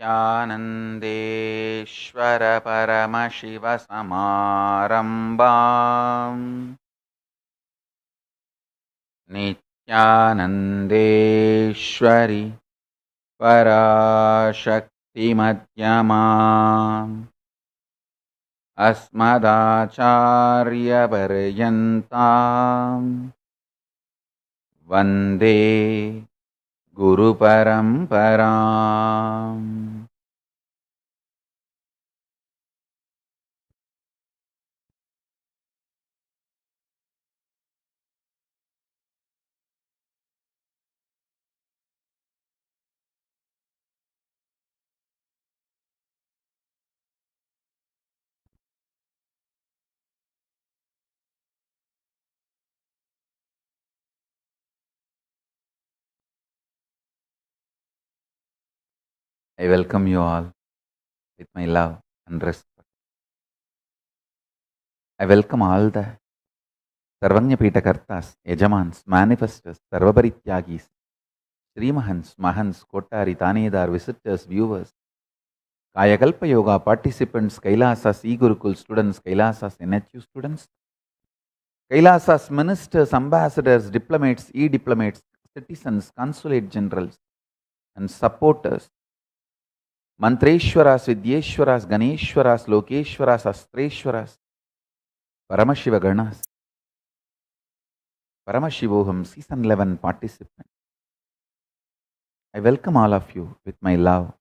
नित्यानन्देश्वर परमशिवसमारम्भाम् नित्यानन्देश्वरि पराशक्तिमध्यमाम् अस्मदाचार्यपर्यन्ताम् वन्दे गुरुपरम्पराम्. I welcome you all with my love and respect. I welcome all the Sarvanya Kartas, Yajamans, Manifestors, Sarvaparityagis, Srimahans, Mahans, Kotari, Tanedar, visitors, viewers, Kayakalpa Yoga participants, Kailasas, E-Gurukul students, Kailasas, NHU students, Kailasas ministers, ambassadors, diplomats, e-diplomats, citizens, consulate generals, and supporters, Mantreshwaras, Vidyeshwaras, Ganeshwaras, Lokeshwaras, Astreshwaras, Paramashiva Ganas, Paramashivoham Season 11 participants. I welcome all of you with my love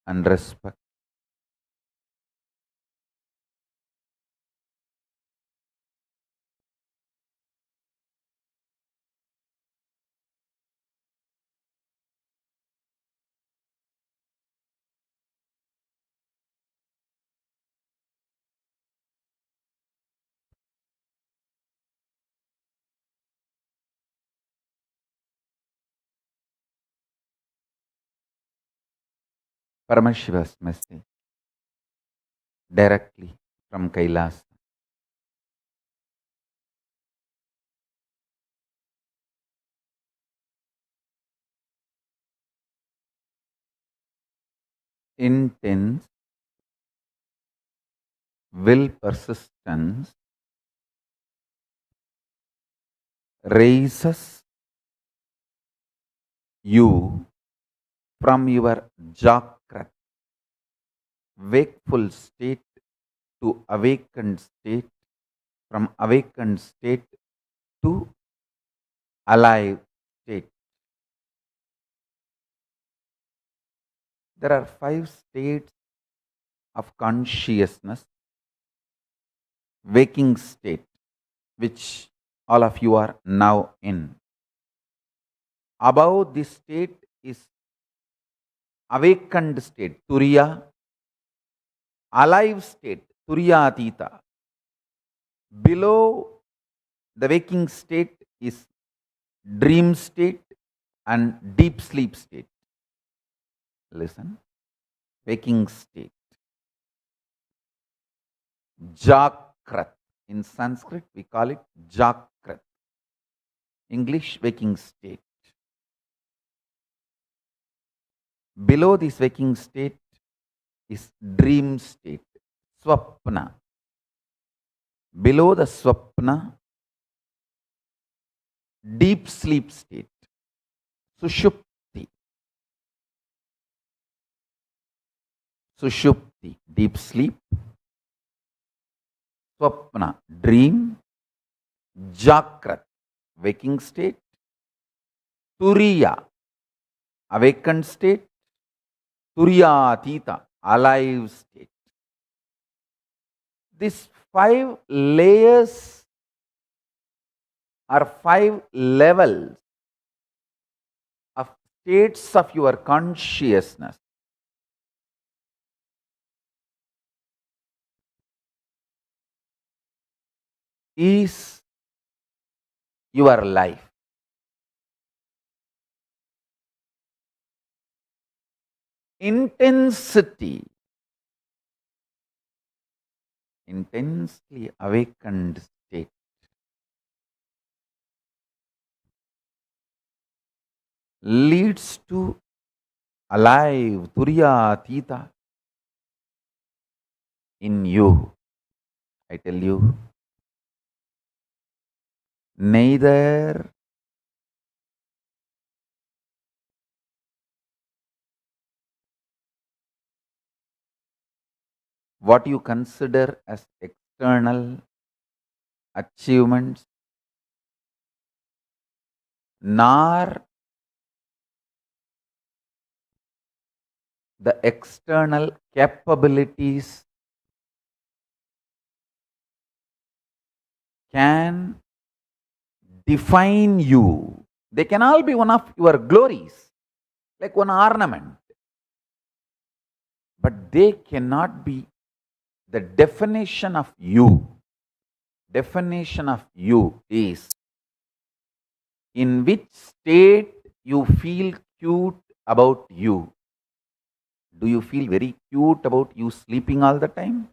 and respect. Paramashiva's message directly from Kailas. Intense will persistence raises you from your Jakrat, wakeful state to awakened state, from awakened state to alive state. There are 5 states of consciousness, waking state, which all of you are now in. Above this state is awakened state, Turiya, alive state, Turiya Atita. Below the waking state is dream state and deep sleep state. Listen, waking state. Jakrat. In Sanskrit, we call it Jakrat. English, waking state. Below this waking state is dream state, Swapna. Below the Swapna, deep sleep state, Sushupti. Sushupti, deep sleep. Swapna, dream. Jakrat, waking state. Turiya, awakened state. Turiyatita, alive state. These 5 layers are 5 levels of states of your consciousness. Is your life. Intensity, intensely awakened state, leads to alive, Turiya Tita, in you. I tell you, neither what you consider as external achievements, nor the external capabilities can define you. They can all be one of your glories, like one ornament, but they cannot be the definition of you. Definition of you is in which state you feel cute about you. Do you feel very cute about you sleeping all the time?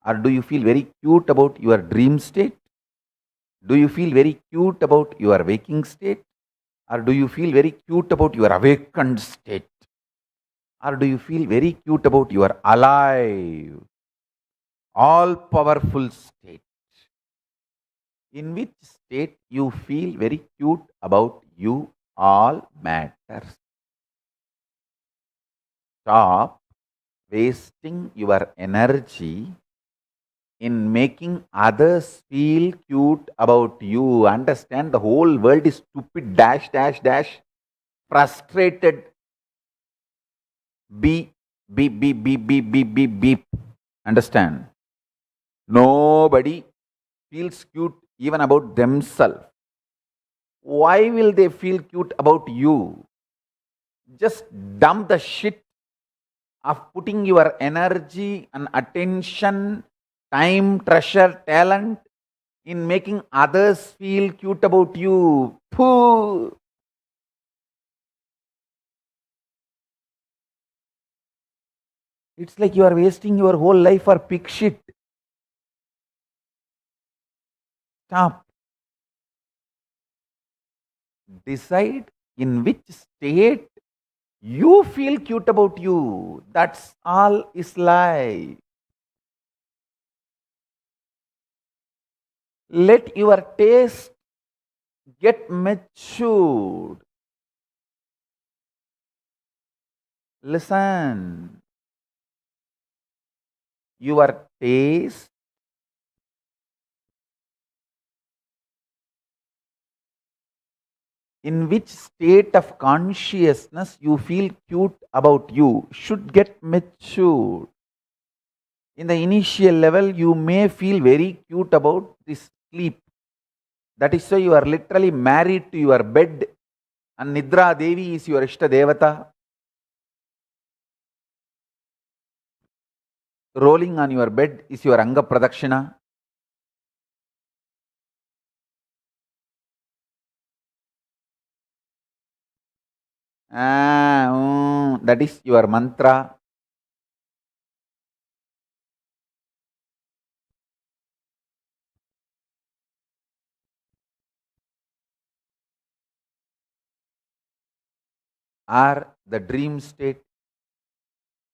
Or do you feel very cute about your dream state? Do you feel very cute about your waking state? Or do you feel very cute about your awakened state? Or do you feel very cute about your alive, all powerful state? In which state you feel very cute about you all matters. Stop wasting your energy in making others feel cute about you. Understand, the whole world is stupid, dash, dash, dash, frustrated, beep, beep, beep, beep, beep, beep, beep, beep. Understand? Nobody feels cute even about themselves. Why will they feel cute about you? Just dump the shit of putting your energy and attention, time, treasure, talent in making others feel cute about you. Pooh. It's like you are wasting your whole life for pig shit. Stop. Decide in which state you feel cute about you. That's all is life. Let your taste get matured. Listen. Your taste in which state of consciousness you feel cute about you should get matured. In the initial level, you may feel very cute about this sleep. That is why you are literally married to your bed, and Nidra Devi is your Ishta Devata. Rolling on your bed is your Anga Pradakshina. That is your mantra. Or the dream state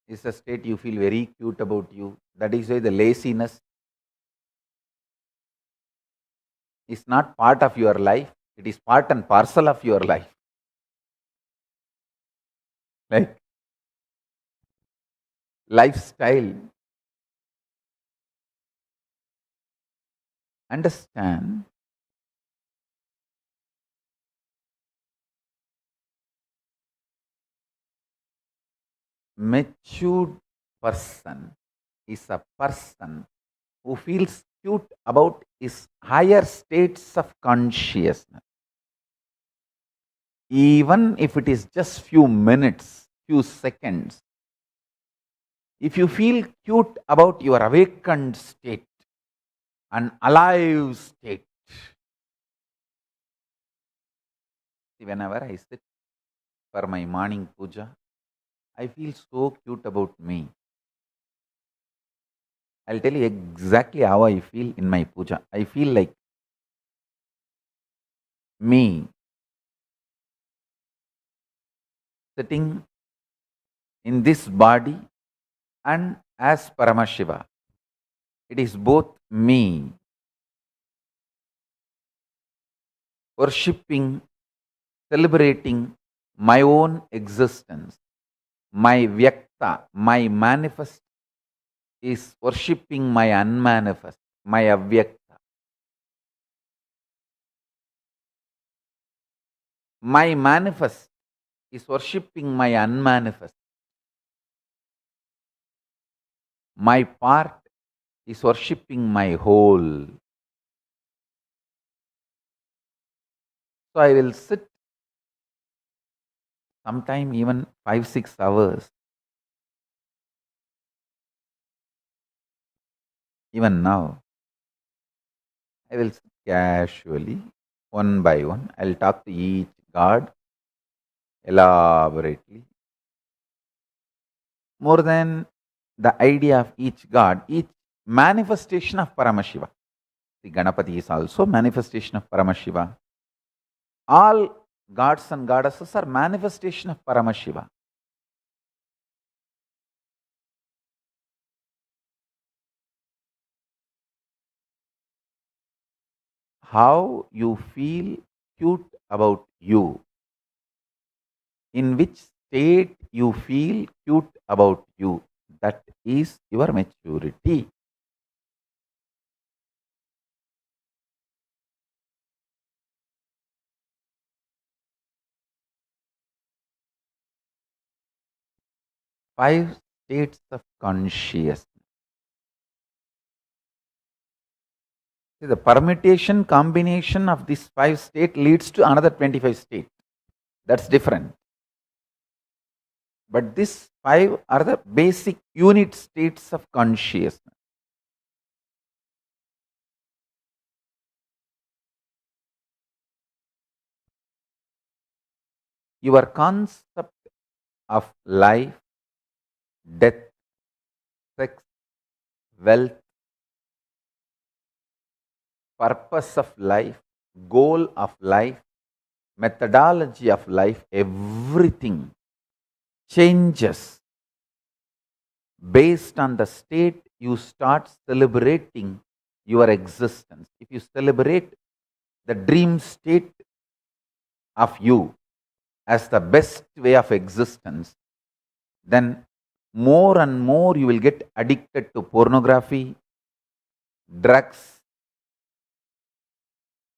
is a state you feel very cute about you. That is why the laziness is not part of your life. It is part and parcel of your life. Like lifestyle. Understand? Matured person is a person who feels cute about his higher states of consciousness. Even if it is just few minutes, few seconds. If you feel cute about your awakened state, an alive state. Whenever I sit for my morning puja, I feel so cute about me. I'll tell you exactly how I feel in my puja. I feel like me sitting in this body and as Paramashiva. It is both me worshipping, celebrating my own existence. My Vyakta, my manifest, is worshipping my unmanifest, my Avyakta. My manifest is worshipping my unmanifest. My part is worshipping my whole. So I will sit sometime even 5-6 hours. Even now, I will sit casually, one by one. I'll talk to each god elaborately. More than the idea of each god, each manifestation of Paramashiva. The Ganapati is also manifestation of Paramashiva. All gods and goddesses are manifestation of Paramashiva. How you feel cute about you, in which state you feel cute about you, that is your maturity. Five states of consciousness. See, the permutation combination of these 5 states leads to another 25 states. That's different. But these 5 are the basic unit states of consciousness. Your concept of life, death, sex, wealth, purpose of life, goal of life, methodology of life, everything changes based on the state you start celebrating your existence. If you celebrate the dream state of you as the best way of existence, then more and more you will get addicted to pornography, drugs,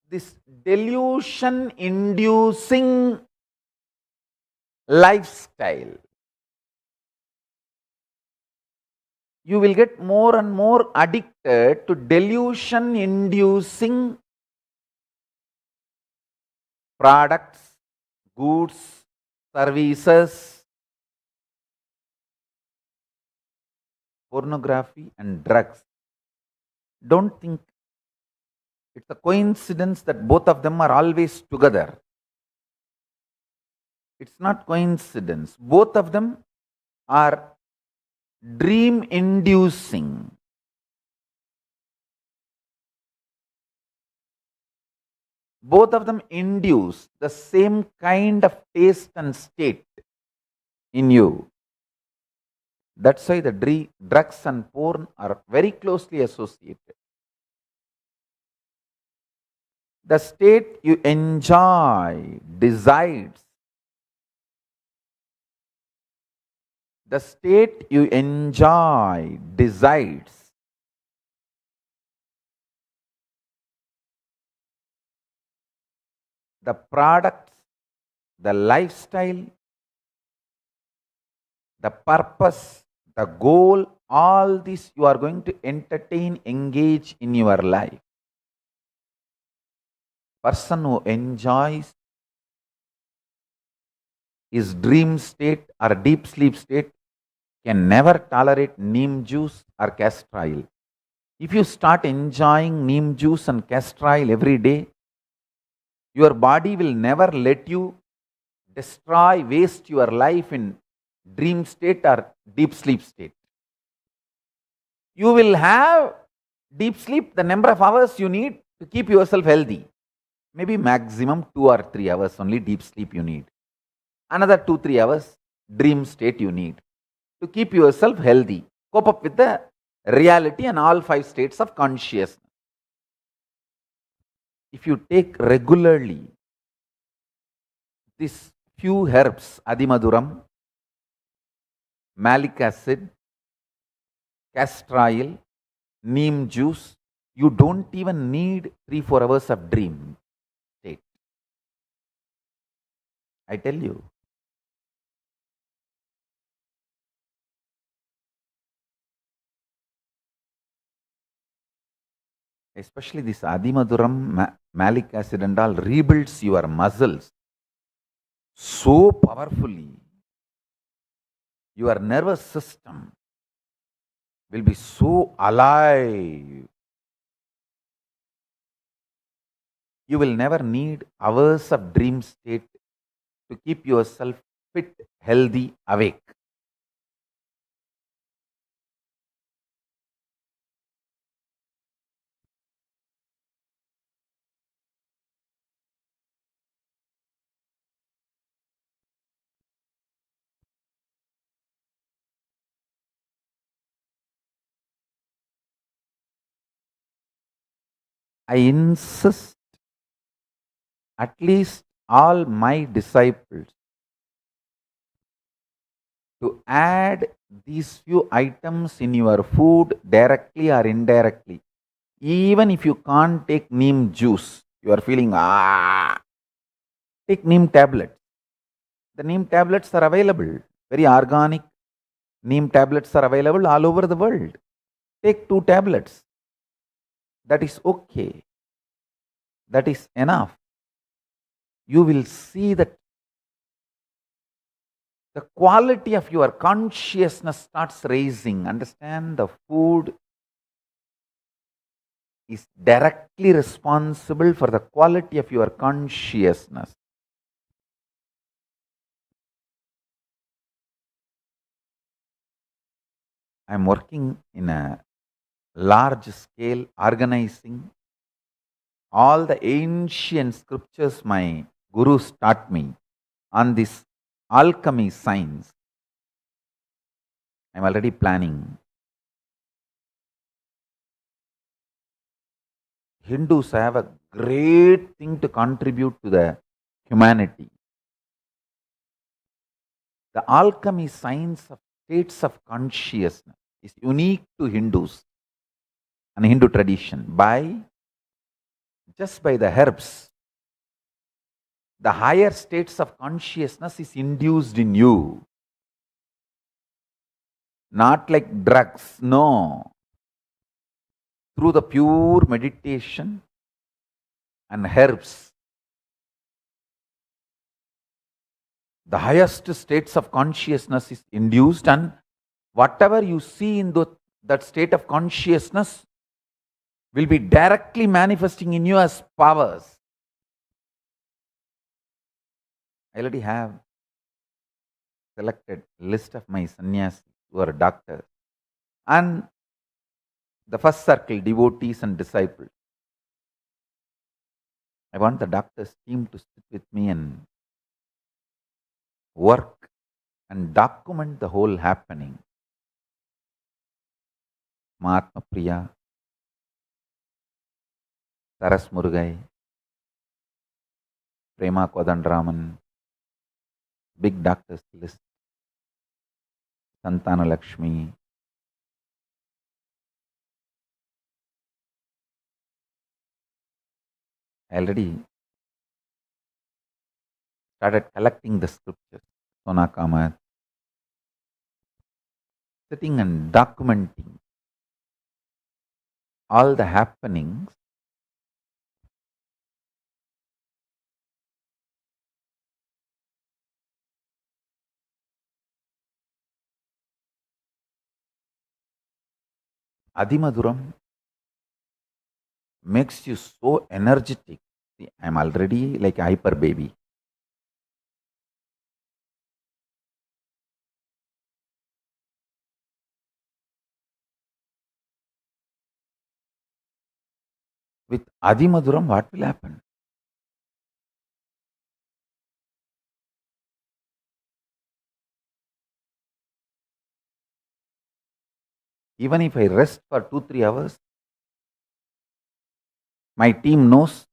this delusion inducing lifestyle. You will get more and more addicted to delusion inducing products, goods, services, pornography and drugs. Don't think it's a coincidence that both of them are always together. It's not coincidence. Both of them are dream inducing. Both of them induce the same kind of taste and state in you. That's why the drugs and porn are very closely associated. The state you enjoy decides. The state you enjoy decides the products, the lifestyle, the purpose, the goal, all this you are going to entertain, engage in your life. Person who enjoys his dream state or deep sleep state can never tolerate neem juice or castor oil. If you start enjoying neem juice and castor oil every day, your body will never let you destroy, waste your life in dream state or deep sleep state. You will have deep sleep the number of hours you need to keep yourself healthy. Maybe maximum 2 or 3 hours only deep sleep you need. Another 2-3 hours dream state you need. to keep yourself healthy, cope up with the reality and all five states of consciousness. If you take regularly these few herbs, Adimaduram, malic acid, castor oil, neem juice, you don't even need 3-4 hours of dream state. I tell you. Especially this Adimaduram, malic acid and all rebuilds your muscles so powerfully. Your nervous system will be so alive. You will never need hours of dream state to keep yourself fit, healthy, awake. I insist at least all my disciples to add these few items in your food directly or indirectly. Even if you can't take neem juice, you are feeling take neem tablets. The neem tablets are available, very organic. Neem tablets are available all over the world. Take 2 tablets. That is okay. That is enough. You will see that the quality of your consciousness starts raising. Understand, the food is directly responsible for the quality of your consciousness. I am working in a large scale organizing all the ancient scriptures my gurus taught me on this alchemy science. I am already planning. Hindus have a great thing to contribute to the humanity. The alchemy science of states of consciousness is unique to Hindus and Hindu tradition. Just by the herbs, the higher states of consciousness is induced in you. Not like drugs, no. Through the pure meditation and herbs, the highest states of consciousness is induced, and whatever you see in that state of consciousness will be directly manifesting in you as powers. I already have selected list of my sannyasis who are doctors and the first circle, devotees and disciples. I want the doctor's team to sit with me and work and document the whole happening. Mahatma Priya, Saras Murugai, Prema Kodandraman, big doctors list, Santana Lakshmi, I already started collecting the scriptures. Sona Kamath, sitting and documenting all the happenings. Adimaduram makes you so energetic. See, I'm already like a hyper baby. With Adimaduram, what will happen? Even if I rest for 2-3 hours, my team knows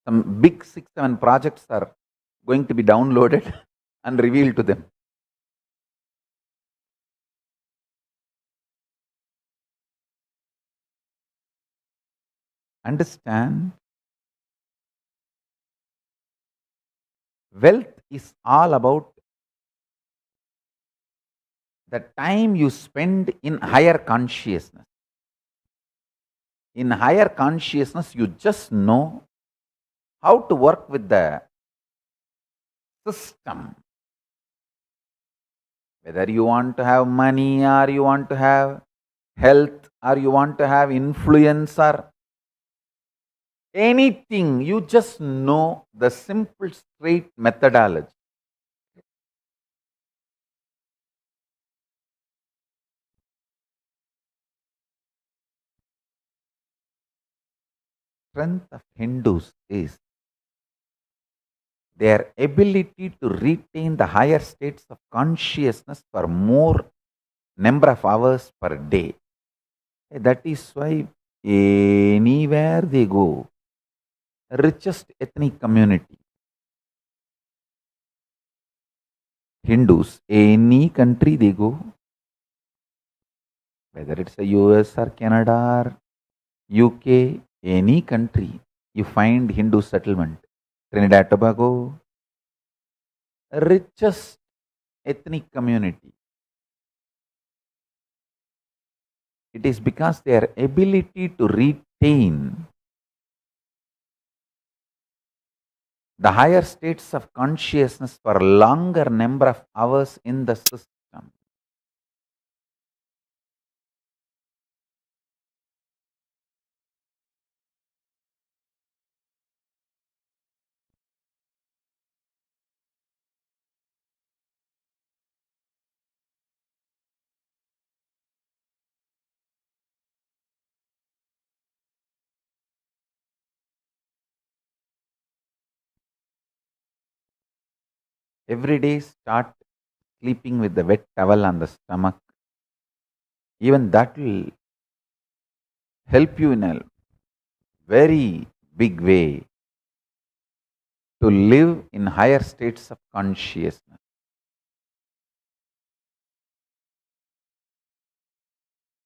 some big 6-7 projects are going to be downloaded and revealed to them. Understand? Wealth is all about the time you spend in higher consciousness. In higher consciousness, you just know how to work with the system. Whether you want to have money or you want to have health or you want to have influence or anything, you just know the simple, straight methodology. Strength of Hindus is their ability to retain the higher states of consciousness for more number of hours per day. That is why anywhere they go, richest ethnic community, Hindus, any country they go, whether it's a US or Canada or UK, any country, you find Hindu settlement. Trinidad Tobago, richest ethnic community. It is because their ability to retain the higher states of consciousness for a longer number of hours in the system. Every day start sleeping with the wet towel on the stomach. Even that will help you in a very big way to live in higher states of consciousness.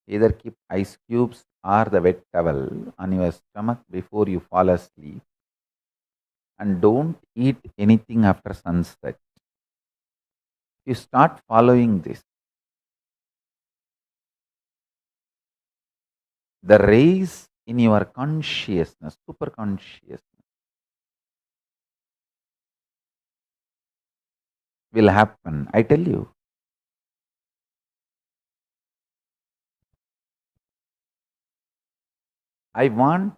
Either keep ice cubes or the wet towel on your stomach before you fall asleep, and don't eat anything after sunset. You start following this, the raise in your consciousness, super consciousness, will happen. I tell you. I want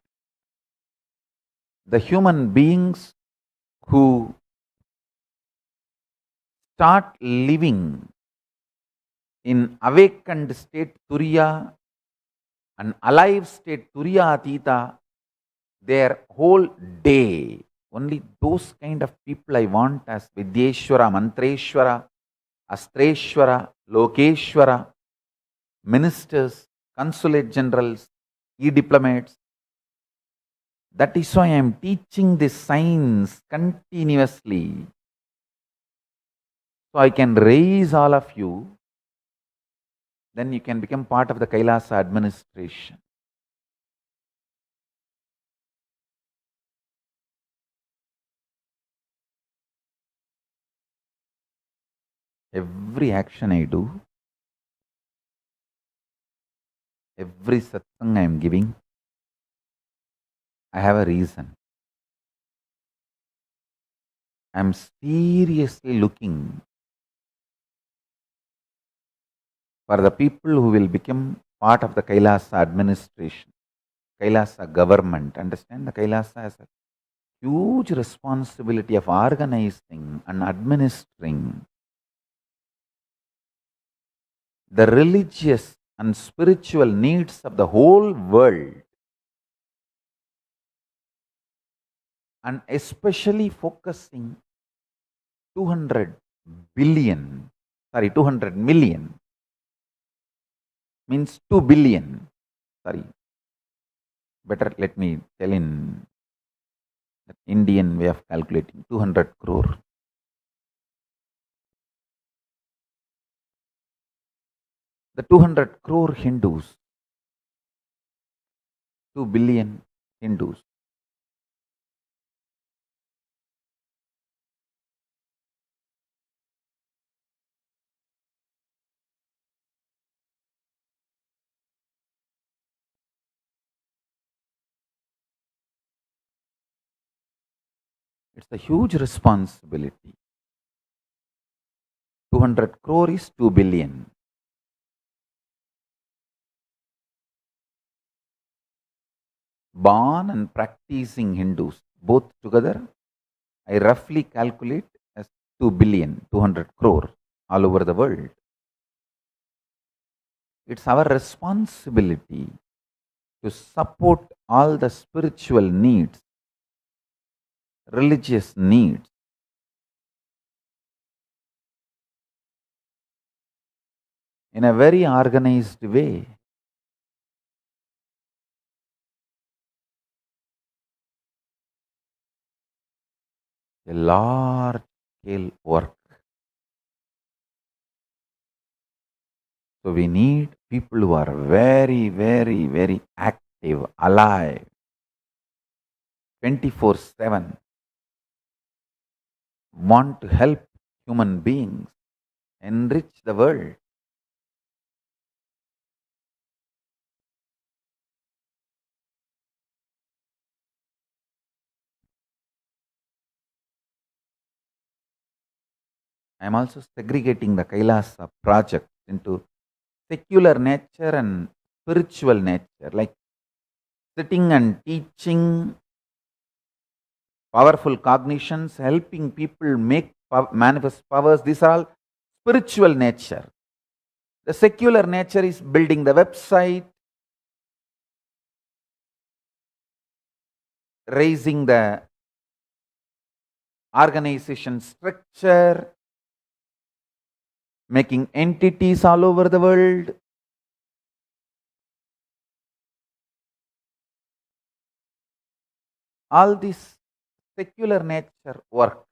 the human beings who start living in awakened state Turiya and alive state Turiya Atita, their whole day. Only those kind of people I want as Vidyeshwara, Mantreshwara, Astreshwara, Lokeshwara, ministers, consulate generals, e-diplomats. That is why I am teaching this science continuously. So I can raise all of you, then you can become part of the Kailasa administration. Every action I do, every satsang I am giving, I have a reason. I am seriously looking for the people who will become part of the Kailasa administration, Kailasa government. Understand, the Kailasa has a huge responsibility of organizing and administering the religious and spiritual needs of the whole world, and especially focusing 200 million means 2 billion. Sorry, better let me tell in the Indian way of calculating. 200 crore. The 200 crore Hindus, 2 billion Hindus. It's a huge responsibility. 200 crore is 2 billion. Born and practicing Hindus, both together, I roughly calculate as 2 billion, 200 crore all over the world. It's our responsibility to support all the spiritual needs, religious needs, in a very organized way. A large scale work. So we need people who are very, very, very active, alive, 24/7, want to help human beings, enrich the world. I am also segregating the Kailasa project into secular nature and spiritual nature, like sitting and teaching, powerful cognitions, helping people make manifest powers. These are all spiritual nature. The secular nature is building the website, raising the organization structure, making entities all over the world. All this secular nature work.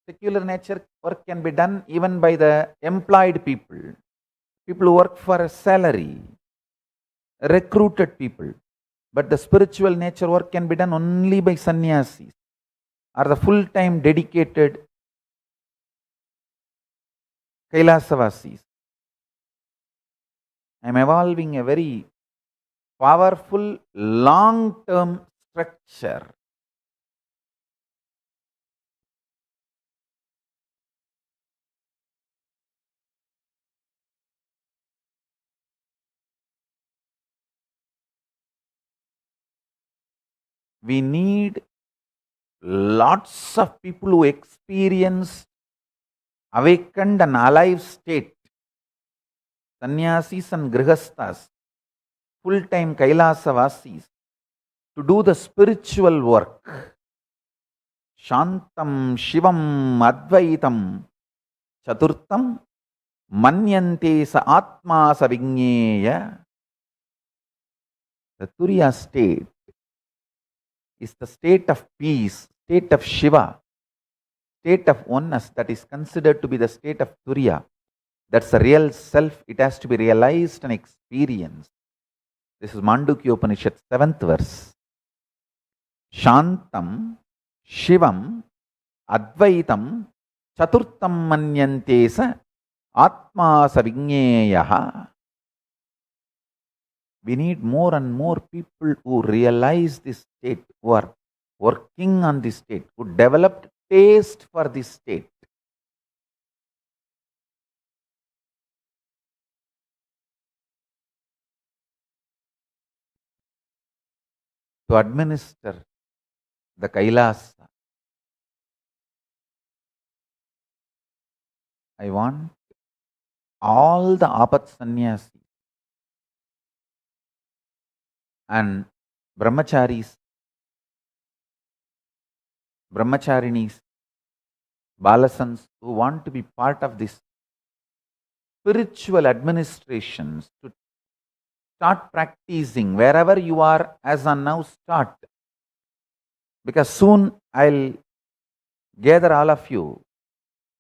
Secular nature work can be done even by the employed people, people who work for a salary, recruited people. But the spiritual nature work can be done only by sannyasis or the full-time dedicated Kailasavasis. I am evolving a very powerful long-term structure. We need lots of people who experience awakened and alive state, sannyasis and grihasthas, full-time Kailasavasis, to do the spiritual work. Shantam Shivam Advaitam Chaturtam Manyante Sa Atma Sa Vigneya. The Turiya state is the state of peace, state of Shiva, state of oneness that is considered to be the state of Turiya. That's the real self. It has to be realized and experienced. This is Mandukya Upanishad, 7th verse. Shantam Shivam Advaitam Chaturtam Manyante Sa Atma Sa Vigneyaha. We need more and more people who realize this state, who are working on this state, who developed taste for this state. To administer the Kailasa. I want all the Apat Sannyasis and Brahmacharis, Brahmacharinis, Balasans who want to be part of this spiritual administrations to start practicing wherever you are as on now. Start, because soon I'll gather all of you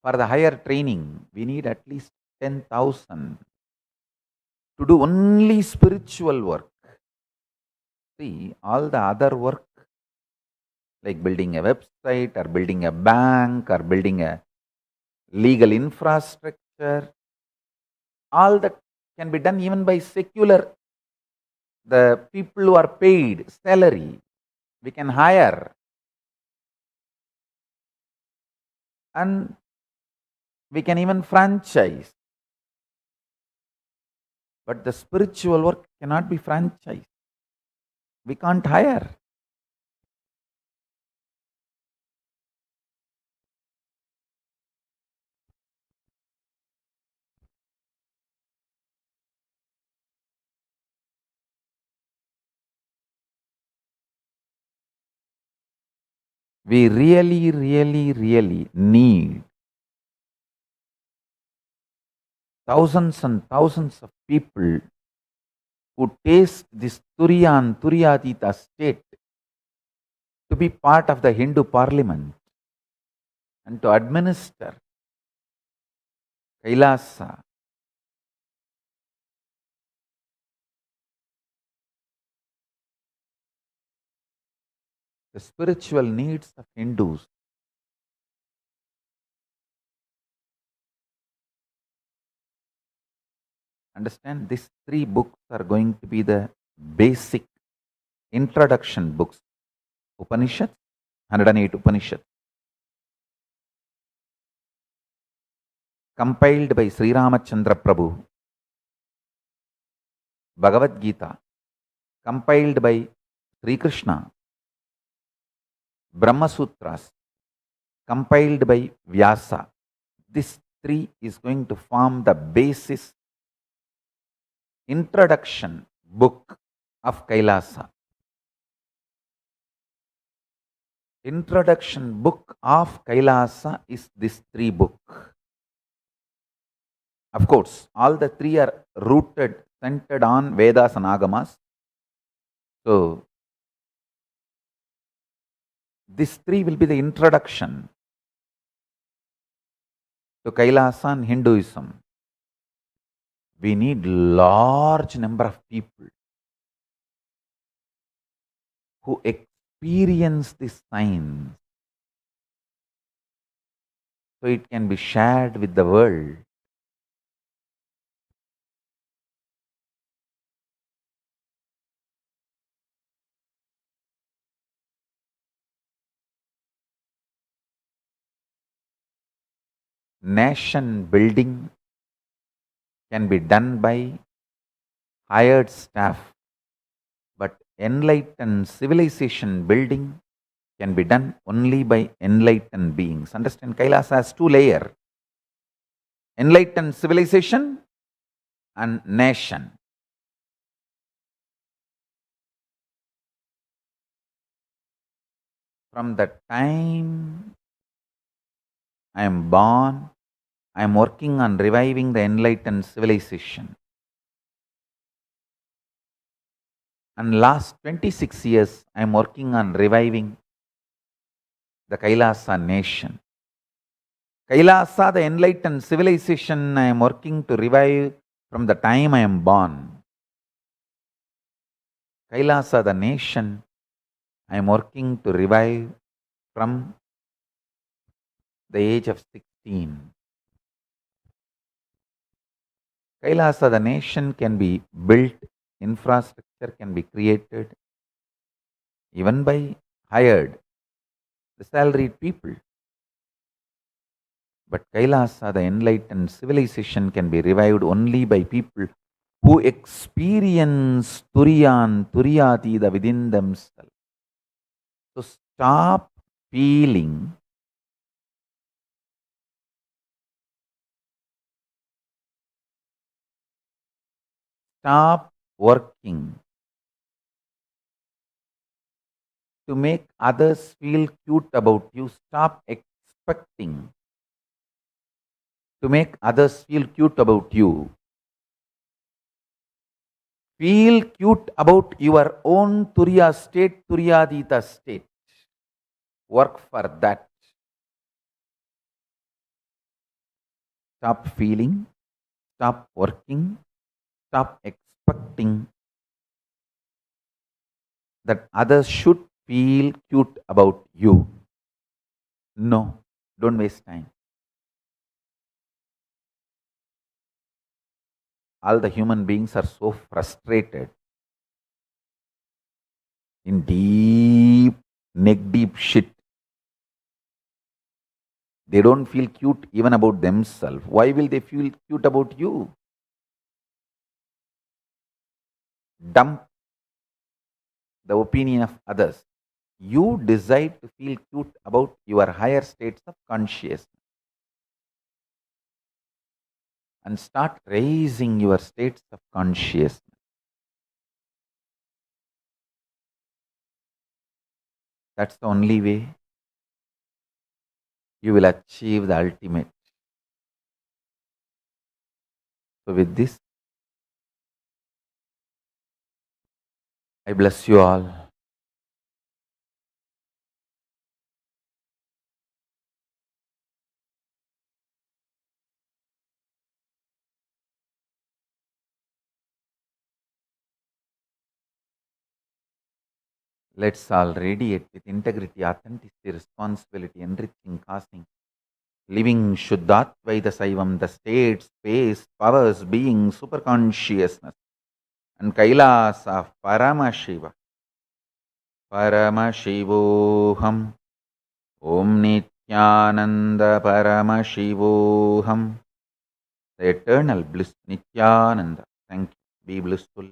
for the higher training. We need at least 10,000 to do only spiritual work. See, all the other work like building a website or building a bank or building a legal infrastructure, all that can be done even by secular, the people who are paid salary, we can hire, and we can even franchise. But the spiritual work cannot be franchised. We can't hire. We really need thousands and thousands of people who taste this Turiya and Turiyatita state to be part of the Hindu parliament and to administer Kailasa. The spiritual needs of Hindus. Understand, these three books are going to be the basic introduction books. Upanishads, 108 Upanishads, compiled by Sri Ramachandra Prabhu. Bhagavad Gita, compiled by Sri Krishna. Brahma Sutras, compiled by Vyasa. This three is going to form the basis introduction book of Kailasa. Introduction book of Kailasa is this three book. Of course, all the three are rooted, centered on Vedas and Agamas. So, this three will be the introduction to Kailasa and Hinduism. We need large number of people who experience this science, so it can be shared with the world. Nation building can be done by hired staff, but enlightened civilization building can be done only by enlightened beings. Understand, Kailasa has two layers: enlightened civilization and nation. From the time I am born, I am working on reviving the enlightened civilization. And last 26 years, I am working on reviving the Kailasa nation. Kailasa, the enlightened civilization, I am working to revive from the time I am born. Kailasa, the nation, I am working to revive from the age of 16. Kailasa, the nation, can be built, infrastructure can be created even by hired, the salaried people. But Kailasa, the enlightened civilization, can be revived only by people who experience Turiyan, Turiyatita within themselves. So stop feeling stop working to make others feel cute about you. Stop expecting to make others feel cute about you. Feel cute about your own Turiya state, Turyadita state. Work for that. Stop feeling, stop working, stop expecting that others should feel cute about you. No, don't waste time. All the human beings are so frustrated in deep, neck deep shit. They don't feel cute even about themselves. Why will they feel cute about you? Dump the opinion of others. You decide to feel cute about your higher states of consciousness and start raising your states of consciousness. That's the only way you will achieve the ultimate. So, with this, I bless you all. Let's all radiate with integrity, authenticity, responsibility, enriching, causing, living Shuddhatvaita Saivam, the state, space, powers, being, superconsciousness, and Kailas of Paramashiva. Paramashivoham. Om Nityananda Paramashivoham. The eternal bliss, Nityananda. Thank you. Be blissful.